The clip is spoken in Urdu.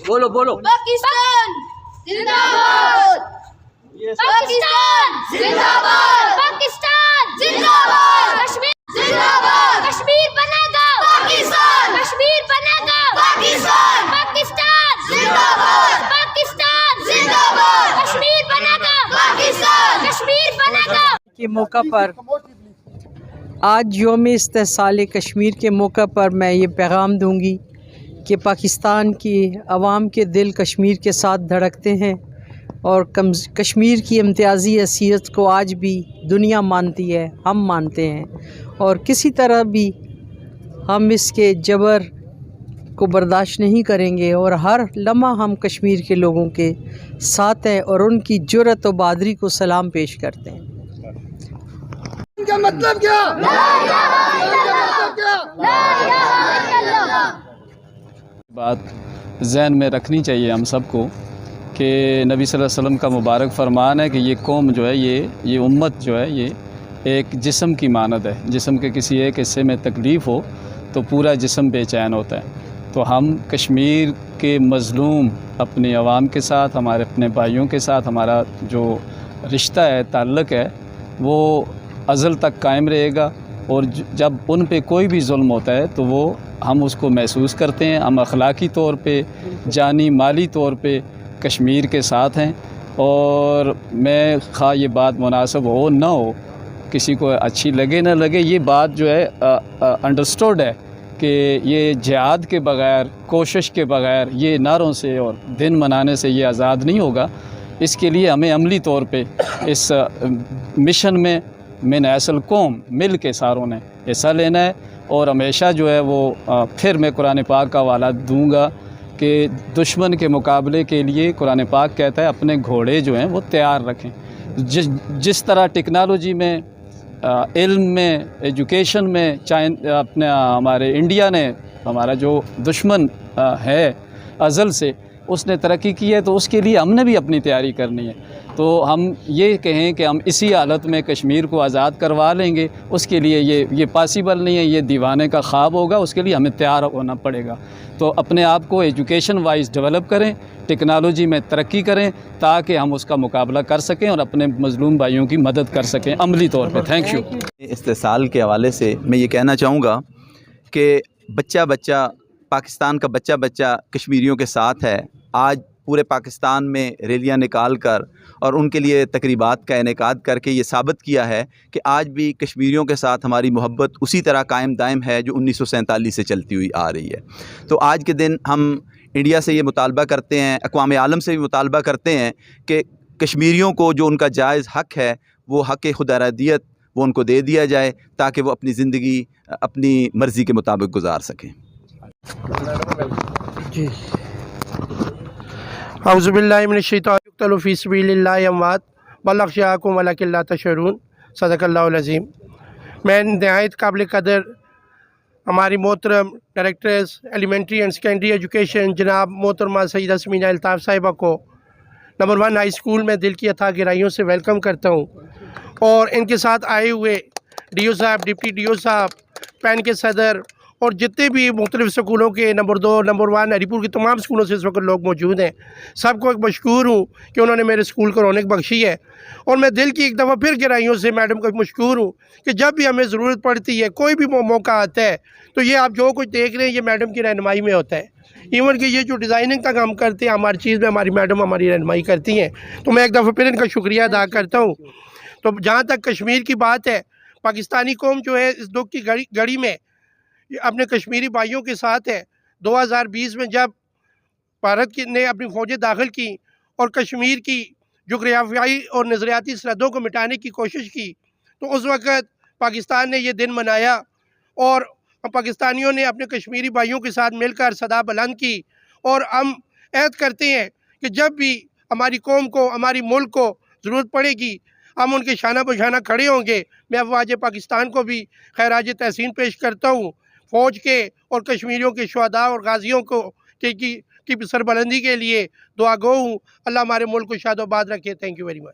بولو بولو پاکستان زندہ باد، پاکستان زندہ باد، پاکستان زندہ باد، کشمیر زندہ باد، کشمیر بنے گا پاکستان، کشمیر بنے گا پاکستان، پاکستان زندہ باد، پاکستان زندہ باد، کشمیر بنے گا پاکستان، کشمیر بنے گا۔ کے موقع پر آج یوم استحصال کشمیر کے موقع پر میں یہ پیغام دوں گی کہ پاکستان کی عوام کے دل کشمیر کے ساتھ دھڑکتے ہیں اور کشمیر کی امتیازی حیثیت کو آج بھی دنیا مانتی ہے، ہم مانتے ہیں، اور کسی طرح بھی ہم اس کے جبر کو برداشت نہیں کریں گے، اور ہر لمحہ ہم کشمیر کے لوگوں کے ساتھ ہیں اور ان کی جرأت و بہادری کو سلام پیش کرتے ہیں۔ کا مطلب کیا؟ لا الہ الا اللہ، لا الہ الا اللہ۔ بات ذہن میں رکھنی چاہیے ہم سب کو کہ نبی صلی اللہ علیہ وسلم کا مبارک فرمان ہے کہ یہ قوم جو ہے، یہ امت جو ہے، یہ ایک جسم کی مانند ہے۔ جسم کے کسی ایک حصے میں تکلیف ہو تو پورا جسم بے چین ہوتا ہے۔ تو ہم کشمیر کے مظلوم اپنی عوام کے ساتھ، ہمارے اپنے بھائیوں کے ساتھ ہمارا جو رشتہ ہے، تعلق ہے، وہ ازل تک قائم رہے گا، اور جب ان پہ کوئی بھی ظلم ہوتا ہے تو وہ ہم اس کو محسوس کرتے ہیں۔ ہم اخلاقی طور پہ، جانی مالی طور پہ کشمیر کے ساتھ ہیں، اور میں خواہ یہ بات مناسب ہو نہ ہو، کسی کو اچھی لگے نہ لگے، یہ بات جو ہے انڈرسٹوڈ ہے کہ یہ جہاد کے بغیر، کوشش کے بغیر، یہ نعروں سے اور دن منانے سے یہ آزاد نہیں ہوگا۔ اس کے لیے ہمیں عملی طور پہ اس مشن میں من اصل قوم مل کے ساروں نے حصہ لینا ہے، اور ہمیشہ جو ہے وہ پھر میں قرآن پاک کا حوالہ دوں گا کہ دشمن کے مقابلے کے لیے قرآن پاک کہتا ہے اپنے گھوڑے جو ہیں وہ تیار رکھیں۔ جس طرح ٹیکنالوجی میں، علم میں، ایجوکیشن میں اپنے ہمارے انڈیا نے، ہمارا جو دشمن ہے ازل سے، اس نے ترقی کی ہے، تو اس کے لیے ہم نے بھی اپنی تیاری کرنی ہے۔ تو ہم یہ کہیں کہ ہم اسی حالت میں کشمیر کو آزاد کروا لیں گے، اس کے لیے یہ پاسیبل نہیں ہے، یہ دیوانے کا خواب ہوگا، اس کے لیے ہمیں تیار ہونا پڑے گا۔ تو اپنے آپ کو ایجوکیشن وائز ڈیولپ کریں، ٹیکنالوجی میں ترقی کریں، تاکہ ہم اس کا مقابلہ کر سکیں اور اپنے مظلوم بھائیوں کی مدد کر سکیں عملی طور پہ۔ Thank you. استحصال کے حوالے سے میں یہ کہنا چاہوں گا کہ بچہ پاکستان کا بچہ کشمیریوں کے ساتھ ہے۔ آج پورے پاکستان میں ریلیاں نکال کر اور ان کے لیے تقریبات کا انعقاد کر کے یہ ثابت کیا ہے کہ آج بھی کشمیریوں کے ساتھ ہماری محبت اسی طرح قائم دائم ہے جو 1947 سے چلتی ہوئی آ رہی ہے۔ تو آج کے دن ہم انڈیا سے یہ مطالبہ کرتے ہیں، اقوام عالم سے بھی مطالبہ کرتے ہیں کہ کشمیریوں کو جو ان کا جائز حق ہے، وہ حق خود ارادیت وہ ان کو دے دیا جائے، تاکہ وہ اپنی زندگی اپنی مرضی کے مطابق گزار سکیں۔ جی، اعوذ باللہ من الشیطان یقتل فی سبیل اللہ اموات بل احیاء ولکن لا تشعرون، صدق اللہ العظیم۔ میں نہایت قابل قدر ہماری محترم directors elementary and secondary education جناب محترمہ سیدہ سمینہ الطاف صاحبہ کو نمبر 1 ہائی اسکول میں دل کی اتھاہ گہرائیوں سے ویلکم کرتا ہوں، اور ان کے ساتھ آئے ہوئے ڈی او صاحب، ڈپٹی ڈی او صاحب، پین کے صدر، اور جتنے بھی مختلف سکولوں کے نمبر 2 نمبر 1 ہری پور کے تمام سکولوں سے اس وقت لوگ موجود ہیں، سب کو ایک مشکور ہوں کہ انہوں نے میرے سکول کو رونق بخشی ہے۔ اور میں دل کی ایک دفعہ پھر گہرائیوں سے میڈم کو مشکور ہوں کہ جب بھی ہمیں ضرورت پڑتی ہے، کوئی بھی موقع آتا ہے، تو یہ آپ جو کچھ دیکھ رہے ہیں یہ میڈم کی رہنمائی میں ہوتا ہے۔ ایون کہ یہ جو ڈیزائننگ کا کام کرتے ہیں، ہماری چیز میں ہماری میڈم ہماری رہنمائی کرتی ہیں، تو میں ایک دفعہ پھر ان کا شکریہ ادا کرتا ہوں۔ تو جہاں تک کشمیر کی بات ہے، پاکستانی قوم جو ہے اس دکھ کی گھڑی میں اپنے کشمیری بھائیوں کے ساتھ ہے۔ 2020 میں جب بھارت نے اپنی فوجیں داخل کی اور کشمیر کی جغرافیائی اور نظریاتی سرحدوں کو مٹانے کی کوشش کی، تو اس وقت پاکستان نے یہ دن منایا، اور پاکستانیوں نے اپنے کشمیری بھائیوں کے ساتھ مل کر صدا بلند کی، اور ہم عہد کرتے ہیں کہ جب بھی ہماری قوم کو، ہماری ملک کو ضرورت پڑے گی، ہم ان کے شانہ بشانہ کھڑے ہوں گے۔ میں افواج پاکستان کو بھی خراج تحسین پیش کرتا ہوں، فوج کے اور کشمیریوں کے شہداء اور غازیوں کو کی سربلندی کے لیے دعا گو ہوں۔ اللہ ہمارے ملک کو شاد و آباد رکھے۔ Thank you very much.